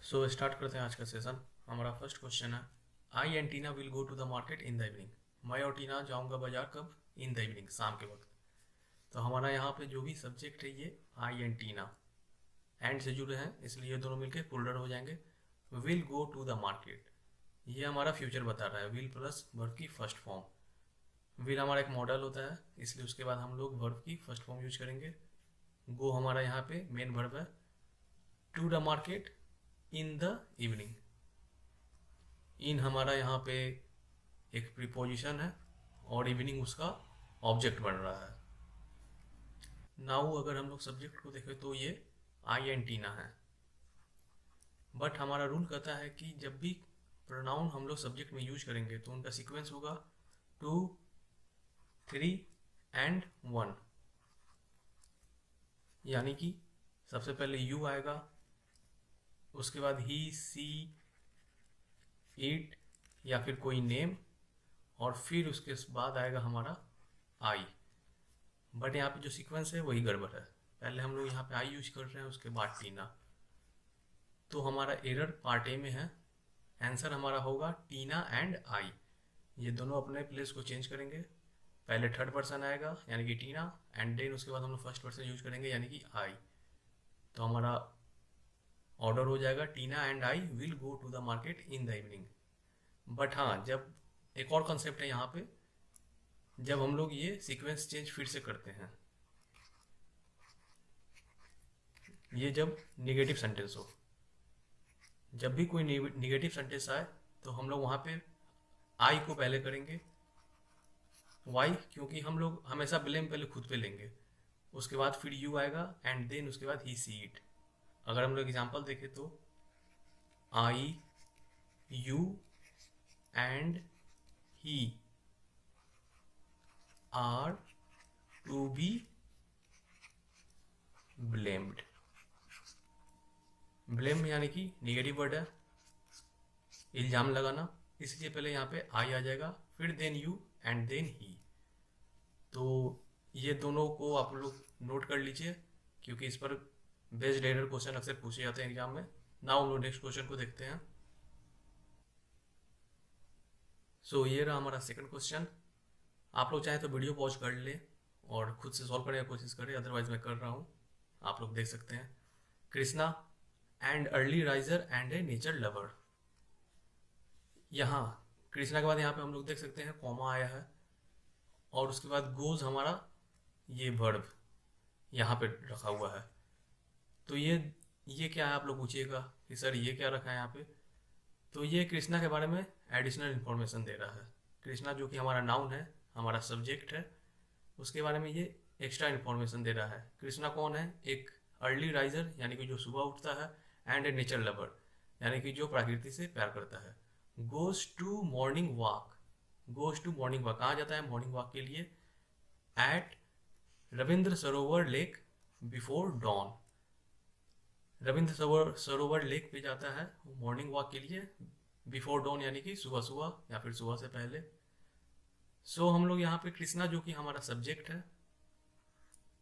So start करते हैं आज का सेशन। हमारा फर्स्ट क्वेश्चन है, I and Tina will go to the market in the evening. मैं और टीना जाऊंगा बाजार कब? इन द इवनिंग, शाम के वक्त। तो हमारा यहाँ पे जो भी सब्जेक्ट है ये आई एंड टीना एंड से जुड़े हैं, इसलिए ये दोनों मिलकर पुलर हो जाएंगे। Will go to the market, ये हमारा फ्यूचर बता रहा है। विल प्लस वर्ब की फर्स्ट फॉर्म। विल हमारा एक मॉडल होता है, इसलिए उसके बाद हम लोग वर्ब की फर्स्ट फॉर्म यूज करेंगे। गो हमारा यहाँ पे मेन वर्ब है। To the market in the evening, in हमारा यहाँ पे एक प्रीपोजिशन है और इवनिंग उसका ऑब्जेक्ट बन रहा है। नाउ अगर हम लोग सब्जेक्ट को देखें तो ये आई एंड टीना है। बट हमारा रूल कहता है कि जब भी प्रोनाउन हम लोग सब्जेक्ट में यूज करेंगे तो उनका सीक्वेंस होगा 2, 3 एंड 1। यानी कि सबसे पहले यू आएगा, उसके बाद ही, सी, इट या फिर कोई नेम, और फिर उसके बाद आएगा हमारा आई। बट यहाँ पे जो सीक्वेंस है वही गड़बड़ है। पहले हम लोग यहाँ पे आई यूज कर रहे हैं, उसके बाद टीना। तो हमारा एरर पार्ट ए में है। आंसर हमारा होगा टीना एंड आई। ये दोनों अपने प्लेस को चेंज करेंगे। पहले थर्ड पर्सन आएगा यानी कि टीना, एंड देन उसके बाद हम लोग फर्स्ट पर्सन यूज करेंगे यानी कि आई। तो हमारा ऑर्डर हो जाएगा Tina and I will go to the market in the evening. But हाँ, जब एक और कॉन्सेप्ट है यहाँ पे, जब हम लोग ये सीक्वेंस चेंज फिर से करते हैं, ये जब निगेटिव सेंटेंस हो, जब भी कोई निगेटिव सेंटेंस आए तो हम लोग वहाँ पे आई को पहले करेंगे। वाई? क्योंकि हम लोग हमेशा ब्लेम पहले खुद पे लेंगे, उसके बाद फिर यू आएगा एंड देन उसके बाद ही, सी, इट। अगर हम लोग एग्जाम्पल देखें तो I, you and he are to be blamed. Blame यानी कि निगेटिव वर्ड है, इल्जाम लगाना, इसलिए पहले यहाँ पे आई आ जाएगा, फिर then you and then he. तो ये दोनों को आप लोग नोट कर लीजिए, क्योंकि इस पर बेस्ड एरर क्वेश्चन अक्सर पूछे जाते हैं एग्जाम में। नाउ हम लोग नेक्स्ट क्वेश्चन को देखते हैं। सो ये रहा हमारा सेकंड क्वेश्चन। आप लोग चाहे तो वीडियो पॉज कर ले और खुद से सॉल्व करने की कोशिश करें, अदरवाइज मैं कर रहा हूँ, आप लोग देख सकते हैं। Krishna and early riser and A nature lover. यहाँ कृष्णा के बाद यहाँ पे हम लोग देख सकते हैं कॉमा आया है, और उसके बाद गोज हमारा ये वर्ब यहाँ पे रखा हुआ है। तो ये क्या है, आप लोग पूछिएगा कि सर ये क्या रखा है यहाँ पे। तो ये कृष्णा के बारे में एडिशनल इन्फॉर्मेशन दे रहा है। कृष्णा जो कि हमारा नाउन है, हमारा सब्जेक्ट है, उसके बारे में ये एक्स्ट्रा इन्फॉर्मेशन दे रहा है। कृष्णा कौन है? एक अर्ली राइजर यानी कि जो सुबह उठता है, एंड ए नेचर लवर यानी कि जो प्रकृति से प्यार करता है। Goes to morning walk, goes to morning walk, कहाँ जाता है मॉर्निंग वॉक के लिए? एट रविंद्र सरोवर लेक बिफोर डॉन। रविंद्र सरोवर लेक पे जाता है मॉर्निंग वॉक के लिए बिफोर डॉन यानी कि सुबह सुबह या फिर सुबह से पहले। सो हम लोग यहाँ पे कृष्णा जो कि हमारा सब्जेक्ट है,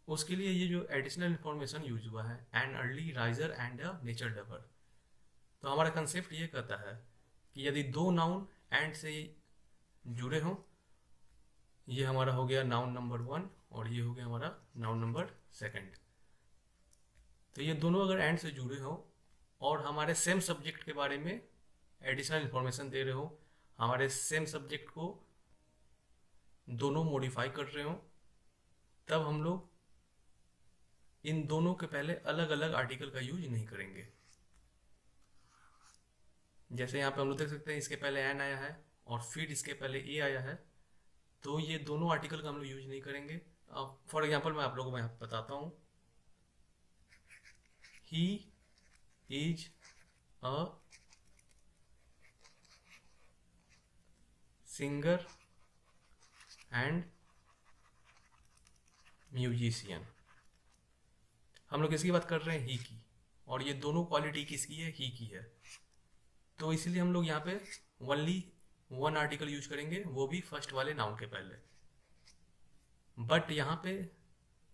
उसके लिए ये जो एडिशनल इन्फॉर्मेशन यूज हुआ है, an early riser and a nature lover. तो हमारा कंसेप्ट ये कहता है कि यदि दो नाउन एंड से जुड़े हों, ये हमारा हो गया नाउन नंबर 1 और ये हो गया हमारा नाउन नंबर 2। तो ये दोनों अगर एंड से जुड़े हों और हमारे सेम सब्जेक्ट के बारे में एडिशनल इन्फॉर्मेशन दे रहे हो, हमारे सेम सब्जेक्ट को दोनों मॉडिफाई कर रहे हो, तब हम लोग इन दोनों के पहले अलग अलग आर्टिकल का यूज नहीं करेंगे। जैसे यहाँ पे हम लोग देख सकते हैं इसके पहले एन आया है और फिर इसके पहले ए आया है, तो ये दोनों आर्टिकल का हम लोग यूज नहीं करेंगे। फॉर एग्जाम्पल मैं आप लोगों को मैं बताता हूँ। He is a singer and musician. हम लोग किसकी बात कर रहे हैं? ही की। और ये दोनों क्वालिटी किसकी है? ही की है। तो इसलिए हम लोग यहाँ पे ओनली 1 आर्टिकल यूज करेंगे, वो भी फर्स्ट वाले नाउन के पहले। बट यहाँ पे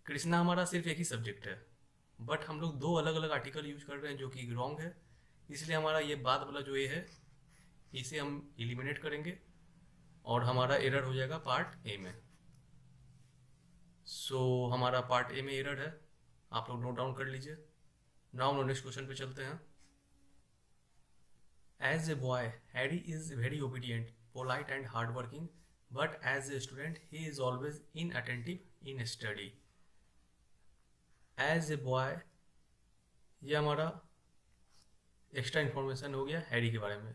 कृष्णा हमारा सिर्फ एक ही सब्जेक्ट है, बट हम लोग 2 अलग अलग आर्टिकल यूज कर रहे हैं जो कि रॉन्ग है। इसलिए हमारा ये बाद वाला जो ये है इसे हम एलिमिनेट करेंगे और हमारा एरर हो जाएगा पार्ट ए में। सो हमारा पार्ट ए में एरर है, आप लोग नोट डाउन कर लीजिए। नाउ हम नेक्स्ट क्वेश्चन पे चलते हैं। As a boy Harry is very obedient, polite and hard working, but as a student he is always inattentive in study. As a boy, ये हमारा एक्स्ट्रा इन्फॉर्मेशन हो गया हैरी के बारे में,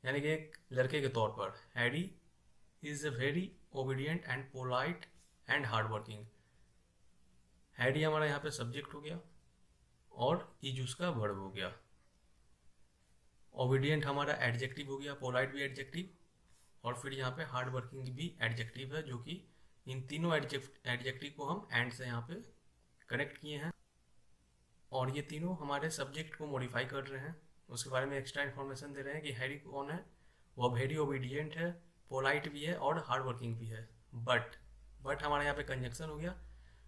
यानी कि एक लड़के के तौर पर Harry is a very obedient and polite and hard working. Harry हमारा यहाँ पे सब्जेक्ट हो गया और इज उसका वर्ब हो गया। ओबीडियंट हमारा एडजेक्टिव हो गया, पोलाइट भी एडजेक्टिव, और फिर यहाँ पे हार्ड वर्किंग भी एडजेक्टिव है, जो कि इन तीनों एडजेक्टिव को हम एंड से यहाँ पे कनेक्ट किए हैं और ये तीनों हमारे सब्जेक्ट को मॉडिफाई कर रहे हैं। उसके बारे में एक्स्ट्रा इन्फॉर्मेशन दे रहे हैं कि हैरी कौन है, वो वेरी ओबीडियंट है, पोलाइट भी है और हार्ड वर्किंग भी है। बट हमारे यहाँ पे कंजक्शन हो गया,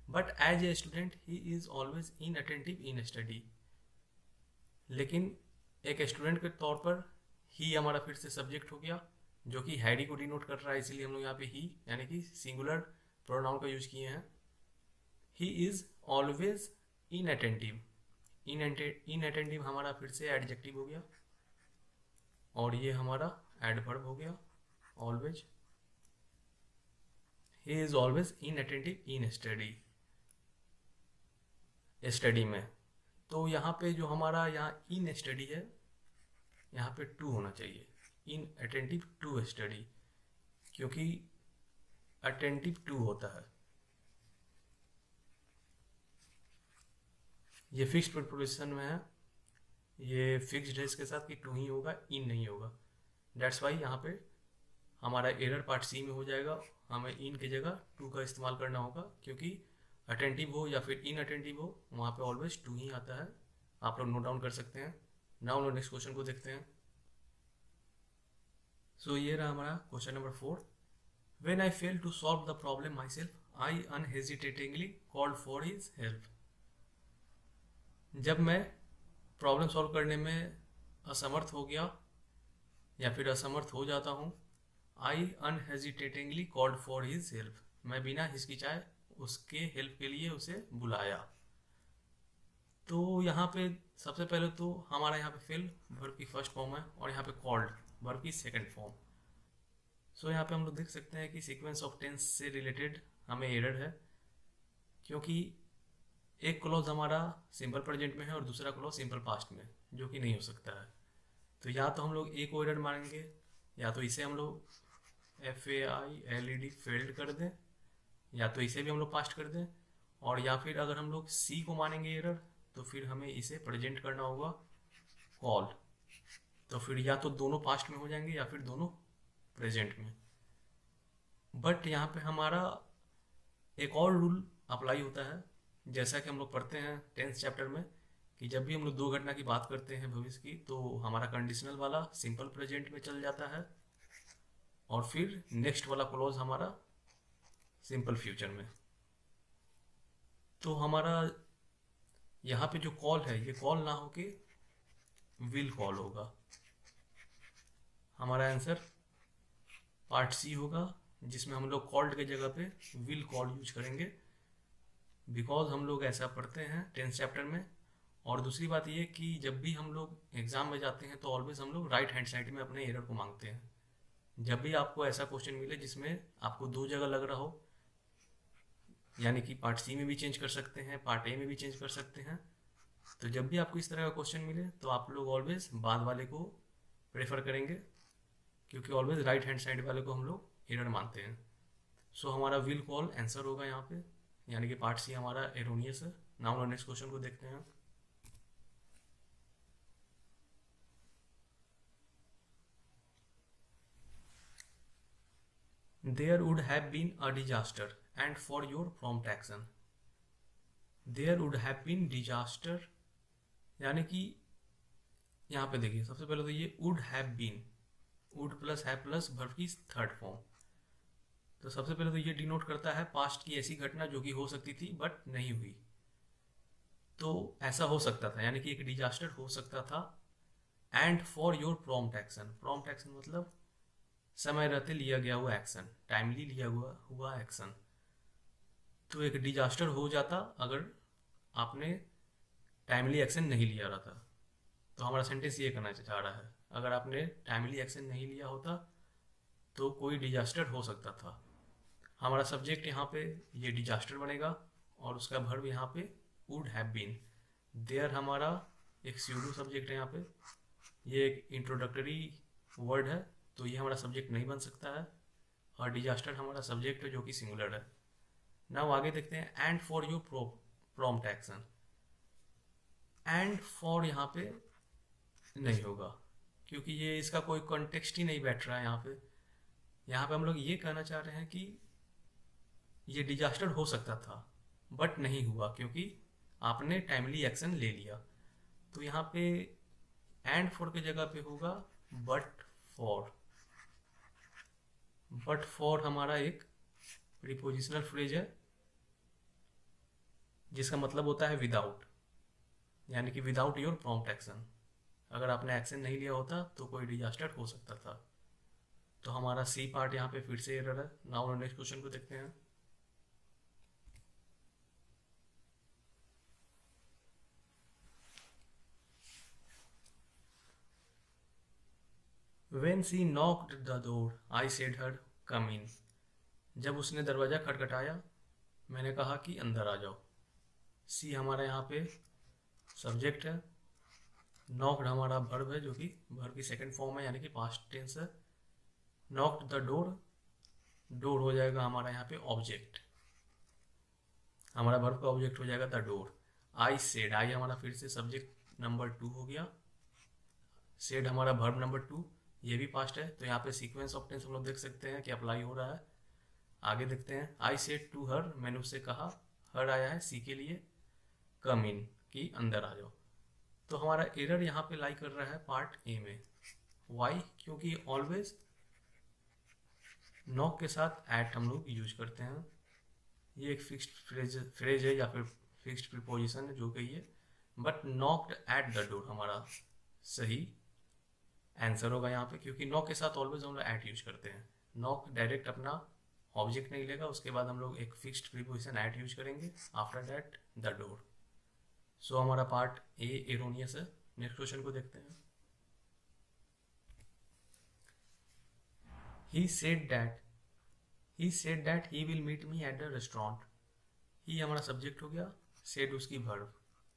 but as a student he is always inattentive in study. लेकिन एक स्टूडेंट के तौर पर ही हमारा फिर से सब्जेक्ट हो गया, जो कि हैरी को डिनोट कर रहा है, इसीलिए हम लोग यहाँ पे ही यानी कि सिंगुलर प्रोनाउन का यूज किए हैं। ही इज ऑलवेज इनअटेंटिव, इनअटेंटिव हमारा फिर से एडजेक्टिव हो गया और ये हमारा एडवर्ब हो गया always. He is always inattentive in study, study में। तो यहाँ पे जो हमारा यहाँ इन स्टडी है, यहाँ पे टू होना चाहिए, इन अटेंटिव टू स्टडी, क्योंकि अटेंटिव टू होता है। ये फिक्स्ड प्रीपोजिशन में है, ये फिक्स्ड है इसके साथ कि टू ही होगा, इन नहीं होगा। दैट्स वाई यहाँ पे हमारा एरर पार्ट सी में हो जाएगा, हमें इन की जगह टू का इस्तेमाल करना होगा, क्योंकि अटेंटिव हो या फिर इन अटेंटिव हो वहाँ पे ऑलवेज टू ही आता है। आप लोग नोट डाउन कर सकते हैं। नाउ नेक्स्ट क्वेश्चन को देखते हैं। सो ये रहा हमारा question number 4। When I fail to solve the problem myself, I unhesitatingly called for his help. जब मैं प्रॉब्लम सॉल्व करने में असमर्थ हो गया या फिर असमर्थ हो जाता हूँ, आई unhesitatingly called for his help, मैं बिना हिचकिचाए उसके हेल्प के लिए उसे बुलाया। तो यहाँ पे सबसे पहले तो हमारा यहाँ पे फेल वर्ब की फर्स्ट फॉर्म है और यहाँ पे कॉल्ड वर्ब की सेकंड फॉर्म। सो यहाँ पे हम लोग देख सकते हैं कि सीक्वेंस ऑफ टेंस से रिलेटेड हमें एरर है, क्योंकि एक क्लॉज हमारा सिंपल प्रेजेंट में है और दूसरा क्लॉज सिंपल पास्ट में, जो कि नहीं हो सकता है। तो या तो हम लोग ए को एरर मानेंगे, या तो इसे हम लोग FAILED फेल्ड कर दें, या तो इसे भी हम लोग पास्ट कर दें, और या फिर अगर हम लोग सी को मानेंगे एरर तो फिर हमें इसे प्रेजेंट करना होगा कॉल। तो फिर या तो दोनों पास्ट में हो जाएंगे या फिर दोनों प्रेजेंट में। बट यहाँ पे हमारा एक और रूल अप्लाई होता है, जैसा कि हम लोग पढ़ते हैं 10th चैप्टर में, कि जब भी हम लोग दो घटना की बात करते हैं भविष्य की, तो हमारा कंडीशनल वाला सिंपल प्रेजेंट में चल जाता है और फिर नेक्स्ट वाला क्लॉज हमारा सिंपल फ्यूचर में। तो हमारा यहाँ पे जो कॉल है, ये कॉल ना होके विल कॉल होगा। हमारा आंसर पार्ट सी होगा, जिसमें हम लोग कॉल्ड के जगह पे विल कॉल यूज करेंगे, बिकॉज हम लोग ऐसा पढ़ते हैं 10th चैप्टर में। और दूसरी बात ये कि जब भी हम लोग एग्जाम में जाते हैं तो ऑलवेज हम लोग राइट हैंड साइड में अपने एरर को मांगते हैं। जब भी आपको ऐसा क्वेश्चन मिले जिसमें आपको दो जगह लग रहा हो, यानी कि पार्ट सी में भी चेंज कर सकते हैं, पार्ट ए में भी चेंज कर सकते हैं, तो जब भी आपको इस तरह का क्वेश्चन मिले तो आप लोग ऑलवेज बाद वाले को प्रेफर करेंगे, क्योंकि ऑलवेज राइट हैंड साइड वाले को हम लोग एरर मानते हैं। सो हमारा विल कॉल आंसर होगा यहाँ पे, यानी कि पार्ट सी हमारा एरोनियस है। नाउ नेक्स्ट क्वेश्चन को देखते हैं। There would have been a disaster and for your prompt action. There would have been disaster, यानी कि यहाँ पे देखिए सबसे पहले तो ये would have been, would plus have plus verb की थर्ड फॉर्म। तो सबसे पहले तो ये डिनोट करता है पास्ट की ऐसी घटना जो कि हो सकती थी बट नहीं हुई। तो ऐसा हो सकता था, यानी कि एक डिजास्टर हो सकता था and for your prompt action, prompt action मतलब समय रहते लिया गया हुआ एक्शन, टाइमली लिया हुआ एक्शन। तो एक डिजास्टर हो जाता अगर आपने टाइमली एक्शन नहीं लिया रहता। तो हमारा सेंटेंस ये कहना चाह रहा है, अगर आपने टाइमली एक्शन नहीं लिया होता तो कोई डिजास्टर हो सकता था। हमारा सब्जेक्ट यहाँ पे ये डिजास्टर बनेगा और उसका वर्ब यहाँ पे वुड हैव बीन। देयर हमारा एक स्यूडो सब्जेक्ट है यहाँ पे, ये एक इंट्रोडक्टरी वर्ड है, तो ये हमारा सब्जेक्ट नहीं बन सकता है। और डिजास्टर हमारा सब्जेक्ट है जो कि सिंगुलर है। नाउ आगे देखते हैं, and for your prompt action. And for यहाँ पे नहीं होगा क्योंकि ये इसका कोई कॉन्टेक्स्ट ही नहीं बैठ रहा है यहाँ पे। यहाँ पे हम लोग ये कहना चाह रहे हैं कि ये डिजास्टर हो सकता था बट नहीं हुआ क्योंकि आपने टाइमली एक्शन ले लिया। तो यहाँ पे एंड फॉर की जगह पे होगा बट फॉर। बट फॉर हमारा एक प्रीपोजिशनल फ्रेज है जिसका मतलब होता है विदाउट, यानी कि विदाउट योर प्रॉम्प्ट एक्शन। अगर आपने एक्शन नहीं लिया होता तो कोई डिजास्टर हो सकता था। तो हमारा सी पार्ट यहाँ पे फिर से एरर है। नाउ नेक्स्ट क्वेश्चन को देखते हैं। When she knocked the door, I said her come in. जब उसने दरवाज़ा खटखटाया मैंने कहा कि अंदर आ जाओ। सी हमारा यहाँ पे सब्जेक्ट है, नॉक्ड हमारा वर्ब है जो कि वर्ब की सेकंड फॉर्म है यानी कि पास्ट टेंस है। नॉक्ड द डोर, डोर हो जाएगा हमारा यहाँ पे ऑब्जेक्ट, हमारा वर्ब का ऑब्जेक्ट हो जाएगा द डोर। आई सेड, आई हमारा फिर से सब्जेक्ट नंबर 2 हो गया। सेड हमारा वर्ब नंबर 2, ये भी पास्ट है। तो यहाँ पे सीक्वेंस ऑफ टेंस हम लोग देख सकते हैं कि अप्लाई हो रहा है। आगे देखते हैं, आई सेड टू हर, मैंने उससे कहा, हर आया है सी के लिए, कम इन कि अंदर आ जाओ। तो हमारा एरर यहाँ पे लाई कर रहा है पार्ट ए में। वाई? क्योंकि ऑलवेज नॉक के साथ एट हम लोग यूज करते हैं। ये एक फिक्स्ड फ्रेज है या फिर फिक्स्ड प्रीपोजिशन है जो कहिए, but knocked at the door हमारा सही आंसर होगा यहाँ पे, क्योंकि नॉक के साथ ऑलवेज हम लोग एट यूज करते हैं। नॉक डायरेक्ट अपना ऑब्जेक्ट नहीं लेगा, उसके बाद हम लोग एक फिक्स्ड प्रीपोजिशन एट यूज करेंगे, after that the door. So हमारा पार्ट ए एरोनियस है। नेक्स्ट क्वेश्चन को देखते हैं। He said that he will meet me at the restaurant. He हमारा सब्जेक्ट हो गया, सेड उसकी वर्ब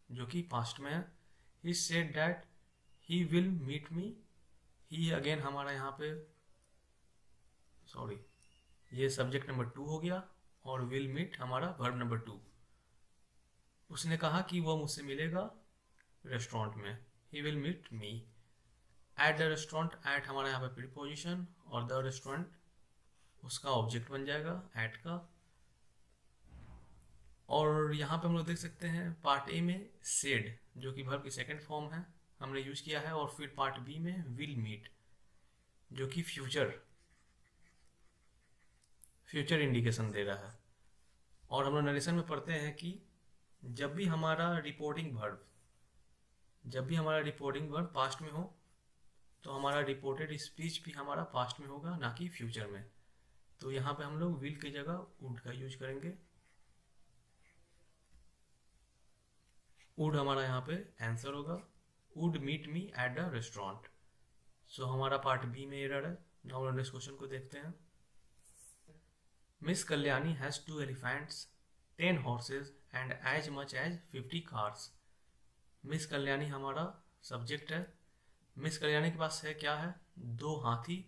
जो कि पास्ट में है। He said that he will meet me, he again हमारा यहाँ पे सॉरी ये सब्जेक्ट नंबर 2 हो गया और विल मीट हमारा वर्ब नंबर 2। उसने कहा कि वह मुझसे मिलेगा रेस्टोरेंट में, he will meet me at the restaurant. At हमारा यहाँ पे प्रीपोजिशन और द रेस्टोरेंट उसका ऑब्जेक्ट बन जाएगा एट का। और यहाँ पे हम लोग देख सकते हैं पार्ट ए में सेड जो कि वर्ब की सेकंड फॉर्म है हमने यूज किया है, और फिर पार्ट बी में विल मीट जो कि फ्यूचर इंडिकेशन दे रहा है। और हम लोग नरेशन में पढ़ते हैं कि जब भी हमारा रिपोर्टिंग वर्ब पास्ट में हो तो हमारा रिपोर्टेड स्पीच भी हमारा पास्ट में होगा, ना कि फ्यूचर में। तो यहाँ पे हम लोग विल की जगह वुड का यूज करेंगे। वुड हमारा यहाँ पे आंसर होगा, would meet me at the restaurant. So हमारा पार्ट बी में एरर है। नाउ नेक्स्ट क्वेश्चन को देखते हैं। Miss Kalyani has 2 elephants, 10 horses and as much as 50 cars। Miss Kalyani हमारा सब्जेक्ट है। मिस कल्याणी के पास है क्या है, 2 हाथी,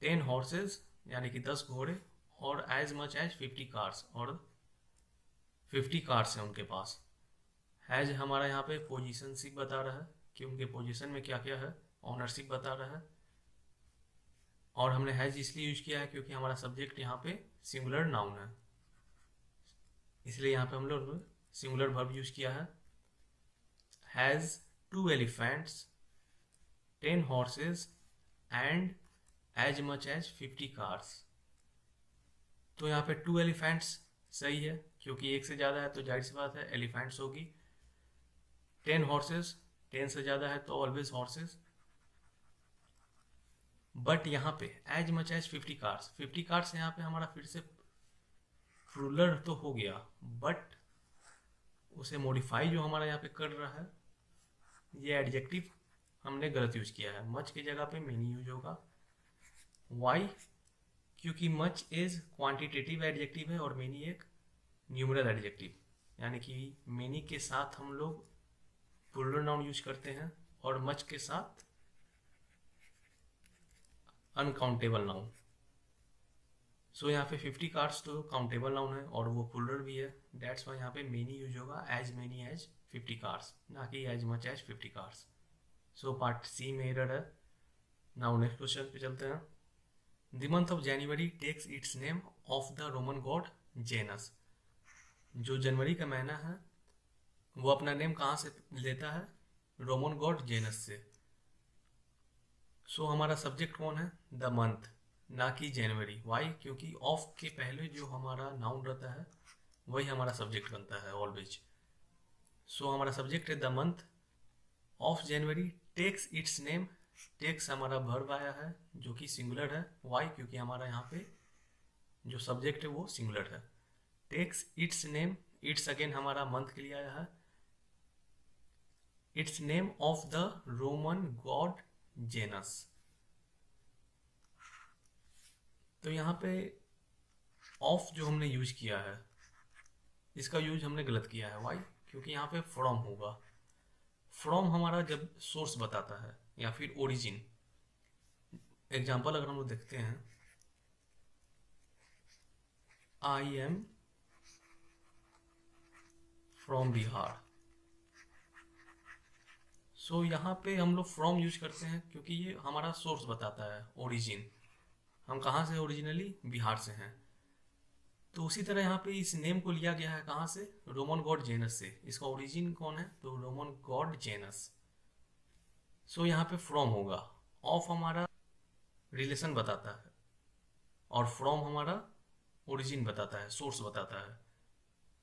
10 horses यानी कि 10 घोड़े, और as much as 50 cars और 50 कार्स हैं उनके पास। हैज हमारा यहाँ पे पोजीशनशिप बता रहा है कि उनके पोजीशन में क्या क्या है, ऑनरशिप बता रहा है। और हमने हैज इसलिए यूज किया है क्योंकि हमारा सब्जेक्ट यहाँ पे सिंगुलर नाउन है, इसलिए यहाँ पे हम लोग सिंगुलर वर्ब यूज किया है। Has 2 elephants, 10 horses and as much as 50 cars। तो यहाँ पे 2 elephants सही है क्योंकि एक से ज़्यादा है तो जाहिर सी बात है एलिफेंट्स होगी। 10 horses, 10 से ज़्यादा है तो ऑलवेज हॉर्सेस। बट यहाँ पे एज मच एज 50 कार्स यहाँ पे हमारा फिर से प्लूरल तो हो गया, बट उसे मॉडिफाई जो हमारा यहाँ पे कर रहा है, ये एडजेक्टिव हमने गलत यूज किया है। मच की जगह पे मेनी यूज होगा। वाई? क्योंकि मच इज क्वांटिटेटिव एडजेक्टिव है और मेनी एक न्यूमरल एडजेक्टिव, यानी कि मेनी के साथ हम लोग प्लूरल नाउन यूज करते हैं और मच के साथ अनकाउंटेबल नाउन। सो यहाँ पे 50 कार्ड्स तो काउंटेबल नाउन है और वो प्लूरल भी है, दैट्स वाई यहाँ पे मेनी यूज होगा, एज मेनी एज 50 कार्ड्स, ना कि as much as 50 cards. So part C में एरर है। नाउ नेक्स्ट क्वेश्चन पे चलते हैं। The month of January takes its name of the Roman god Janus. जो जनवरी का महीना है वो अपना नेम कहाँ से लेता है? रोमन गॉड जेनस से। सो हमारा सब्जेक्ट कौन है? द मंथ, ना कि जनवरी। वाई? क्योंकि ऑफ के पहले जो हमारा नाउन रहता है वही हमारा सब्जेक्ट बनता है ऑलवेज। सो हमारा सब्जेक्ट है the month of January takes its name. Takes हमारा वर्ब आया है जो कि सिंगुलर है। वाई? क्योंकि हमारा यहाँ पे जो सब्जेक्ट है वो सिंगुलर है। Takes its name, its again हमारा मंथ के लिए आया है। Its name of the Roman god Janus. तो यहाँ पे ऑफ जो हमने यूज किया है इसका यूज हमने गलत किया है। वाई? क्योंकि यहाँ पे फ्रॉम होगा। फ्रॉम हमारा जब सोर्स बताता है या फिर ओरिजिन। एग्जाम्पल अगर हम लोग देखते हैं, आई एम फ्रॉम बिहार। सो यहाँ पे हम लोग फ्रॉम यूज करते हैं क्योंकि ये हमारा सोर्स बताता है, ओरिजिन। हम कहाँ से ओरिजिनली? बिहार से हैं। तो उसी तरह यहाँ पे इस नेम को लिया गया है कहाँ से? रोमन गॉड जेनस से। इसका ओरिजिन कौन है? तो रोमन गॉड जेनस। सो यहाँ पे फ्रॉम होगा। ऑफ हमारा रिलेशन बताता है और फ्रॉम हमारा ओरिजिन बताता है, सोर्स बताता है।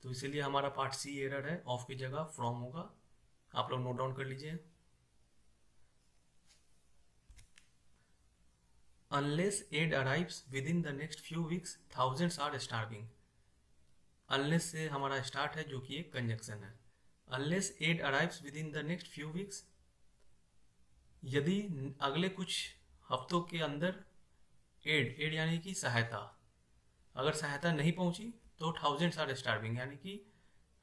तो इसीलिए हमारा पार्ट सी एरर है, ऑफ की जगह फ्रॉम होगा। आप लोग नोट डाउन कर लीजिए। Unless aid arrives within the next few weeks, thousands are starving. Unless से हमारा स्टार्ट है जो कि एक कंजक्शन है। Unless aid arrives within the next few weeks, यदि अगले कुछ हफ्तों के अंदर एड यानी कि सहायता, अगर सहायता नहीं पहुंची तो थाउजेंड्स आर स्टार्विंग, यानी कि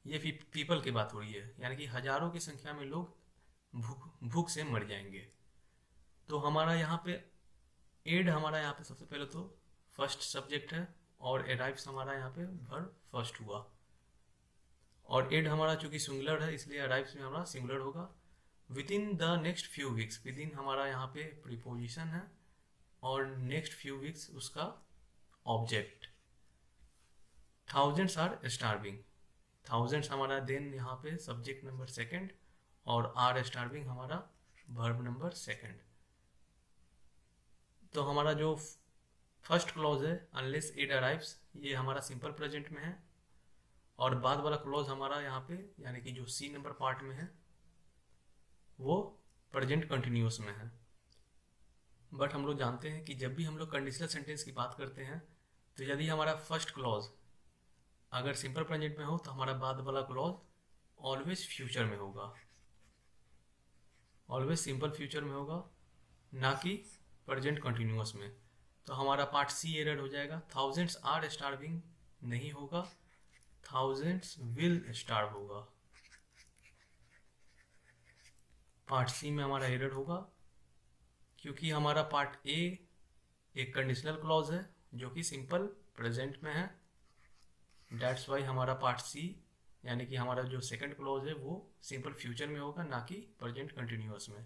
ये पीपल की बात हो रही है, यानी कि हजारों की संख्या में लोग भूख से मर जाएंगे। तो हमारा यहाँ पे एड हमारा यहाँ पे सबसे पहले तो फर्स्ट सब्जेक्ट है और अराइव्स हमारा यहाँ पे वर्ब फर्स्ट हुआ। और एड हमारा चूंकि सिंगुलर है इसलिए अराइव्स में हमारा सिंगुलर होगा। Within the next few weeks, within हमारा यहाँ पे प्रीपोजिशन है और नेक्स्ट फ्यू वीक्स उसका object. Thousands are starving, thousands हमारा देन यहाँ पे सब्जेक्ट नंबर सेकंड और आर स्टार्विंग हमारा वर्ब नंबर सेकंड। तो हमारा जो फर्स्ट क्लॉज है अनलेस इट अराइव्स, ये हमारा सिंपल प्रेजेंट में है और बाद वाला क्लॉज हमारा यहाँ पे यानी कि जो सी नंबर पार्ट में है वो प्रेजेंट कंटिन्यूअस में है। बट हम लोग जानते हैं कि जब भी हम लोग कंडीशनल सेंटेंस की बात करते हैं तो यदि हमारा फर्स्ट क्लॉज अगर सिंपल प्रेजेंट में हो तो हमारा बाद वाला क्लॉज ऑलवेज फ्यूचर में होगा, ऑलवेज सिंपल फ्यूचर में होगा, ना कि प्रेजेंट कंटिन्यूअस में। तो हमारा पार्ट सी एरर हो जाएगा। थाउजेंड्स आर स्टार्विंग नहीं होगा, थाउजेंड्स विल स्टार्व होगा। पार्ट सी में हमारा एरर होगा क्योंकि हमारा पार्ट ए एक कंडीशनल क्लॉज है जो कि सिंपल प्रेजेंट में है। दैट्स वाई हमारा पार्ट सी यानी कि हमारा जो सेकंड क्लॉज है वो सिंपल फ्यूचर में होगा, ना कि प्रेजेंट कंटिन्यूअस में।